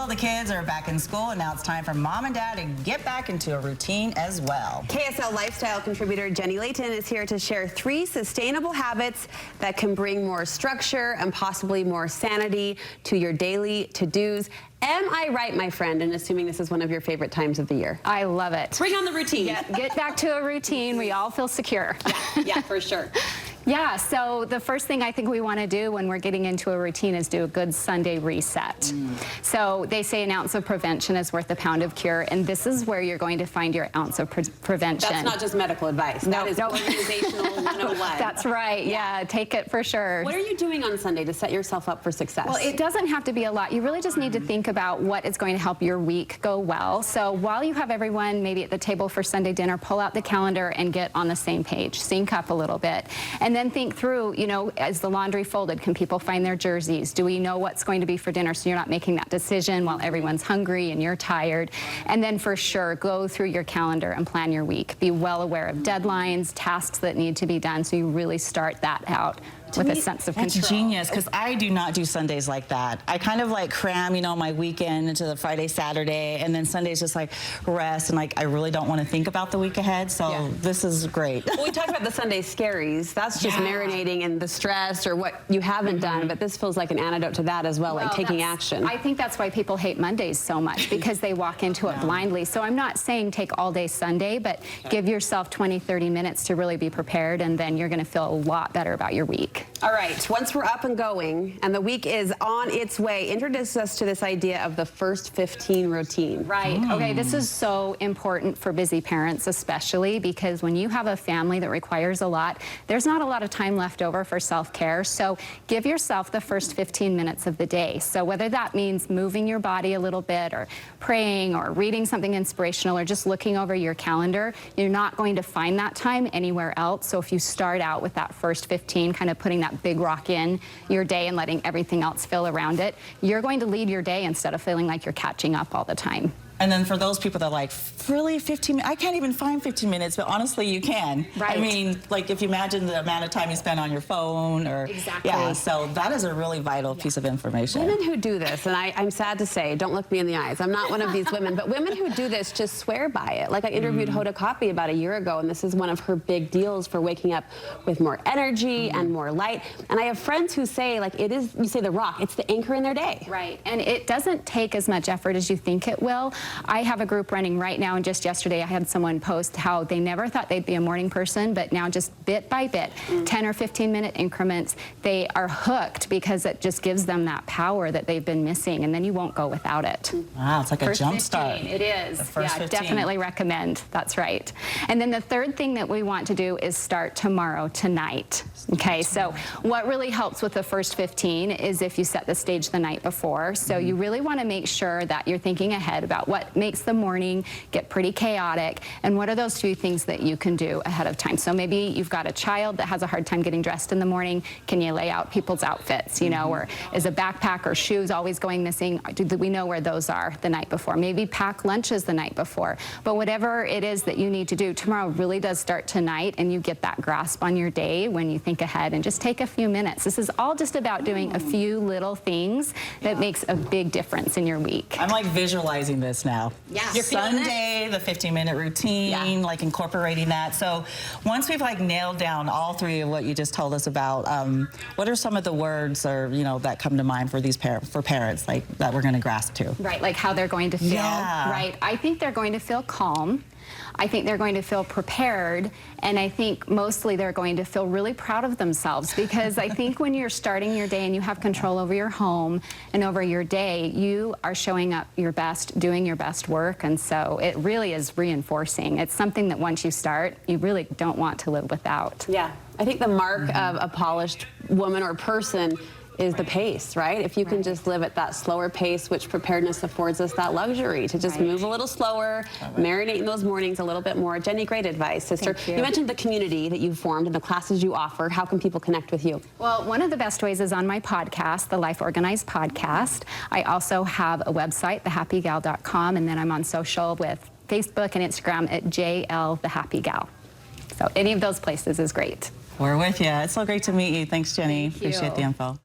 Well, the kids are back in school, and now it's time for mom and dad to get back into a routine as well. KSL Lifestyle contributor Jenny Layton is here to share 3 sustainable habits that can bring more structure and possibly more sanity to your daily to-dos. Am I right, my friend, in assuming this is one of your favorite times of the year? I love it. Bring on the routine. Get back to a routine. We all feel secure. Yeah, for sure. Yeah, so the first thing I think we want to do when we're getting into a routine is do a good Sunday reset. So they say an ounce of prevention is worth a pound of cure, and this is where you're going to find your ounce of prevention. That's not just medical advice. That is organizational 101. That's right. Yeah, take it for sure. What are you doing on Sunday to set yourself up for success? Well, it doesn't have to be a lot. You really just need to think about what is going to help your week go well. So while you have everyone maybe at the table for Sunday dinner, pull out the calendar and get on the same page. Sync up a little bit. And then think through, you know, as the laundry folded, can people find their jerseys? Do we know what's going to be for dinner so you're not making that decision while everyone's hungry and you're tired? And then for sure, go through your calendar and plan your week. Be well aware of deadlines, tasks that need to be done, so you really start that out with a sense of control. That's genius, because I do not do Sundays like that. I kind of like cram, you know, my weekend into the Friday, Saturday, and then Sunday's just like rest, and like I really don't want to think about the week ahead, so this is great. Well, we talked about the Sunday scaries. That's just marinating in the stress or what you haven't done, but this feels like an antidote to that as well, like taking action. I think that's why people hate Mondays so much, because they walk into it blindly. So I'm not saying take all day Sunday, but give yourself 20, 30 minutes to really be prepared, and then you're going to feel a lot better about your week. All right, once we're up and going and the week is on its way, introduce us to this idea of the first 15 routine. Right. Okay, this is so important for busy parents especially, because when you have a family that requires a lot, there's not a lot of time left over for self-care. So give yourself the first 15 minutes of the day. So whether that means moving your body a little bit, or praying, or reading something inspirational, or just looking over your calendar, you're not going to find that time anywhere else. So if you start out with that first 15, kind of putting that big rock in your day and letting everything else fill around it, you're going to lead your day instead of feeling like you're catching up all the time. And then for those people that are like, really 15 minutes? I can't even find 15 minutes, but honestly, you can. Right. I mean, like if you imagine the amount of time you spend on your phone or... Exactly. Yeah, so that is a really vital piece of information. Women who do this, and I'm sad to say, don't look me in the eyes, I'm not one of these women, but women who do this just swear by it. Like I interviewed Hoda Kotb about a year ago, and this is one of her big deals for waking up with more energy and more light. And I have friends who say, like, it is, you say the rock, it's the anchor in their day. Right, and it doesn't take as much effort as you think it will. I have a group running right now, and just yesterday I had someone post how they never thought they'd be a morning person, but now just bit by bit, 10 or 15-minute increments, they are hooked because it just gives them that power that they've been missing, and then you won't go without it. Wow, it's like a jump start. It is. Yeah, 15. Definitely recommend. That's right. And then the third thing that we want to do is start tomorrow, tonight. Okay, so what really helps with the first 15 is if you set the stage the night before. So you really want to make sure that you're thinking ahead about what makes the morning get pretty chaotic, and what are those 2 things that you can do ahead of time. So maybe you've got a child that has a hard time getting dressed in the morning. Can you lay out people's outfits, you know, or is a backpack or shoes always going missing? Do we know where those are the night before? Maybe pack lunches the night before. But whatever it is that you need to do, tomorrow really does start tonight, and you get that grasp on your day when you think ahead and just take a few minutes. This is all just about doing a few little things that makes a big difference in your week. I'm like visualizing this now. Yeah. Sunday, the 15-minute routine, like incorporating that. So once we've like nailed down all 3 of what you just told us about, what are some of the words or, you know, that come to mind for these parents, like that we're going to grasp to? Right, like how they're going to feel. Right. I think they're going to feel calm. I think they're going to feel prepared, and I think mostly they're going to feel really proud of themselves, because I think when you're starting your day and you have control over your home and over your day, you are showing up your best, doing your best work, and so it really is reinforcing. It's something that once you start, you really don't want to live without. Yeah, I think the mark of a polished woman or person is the pace, right? If you can just live at that slower pace, which preparedness affords us that luxury to just move a little slower, marinate in those mornings a little bit more. Jenny, great advice, sister. You mentioned the community that you've formed and the classes you offer. How can people connect with you? Well, one of the best ways is on my podcast, the Life Organized podcast. I also have a website, thehappygal.com, and then I'm on social with Facebook and Instagram at JLTheHappyGal. So any of those places is great. We're with you. It's so great to meet you. Thanks, Jenny. Thank you. Appreciate the info.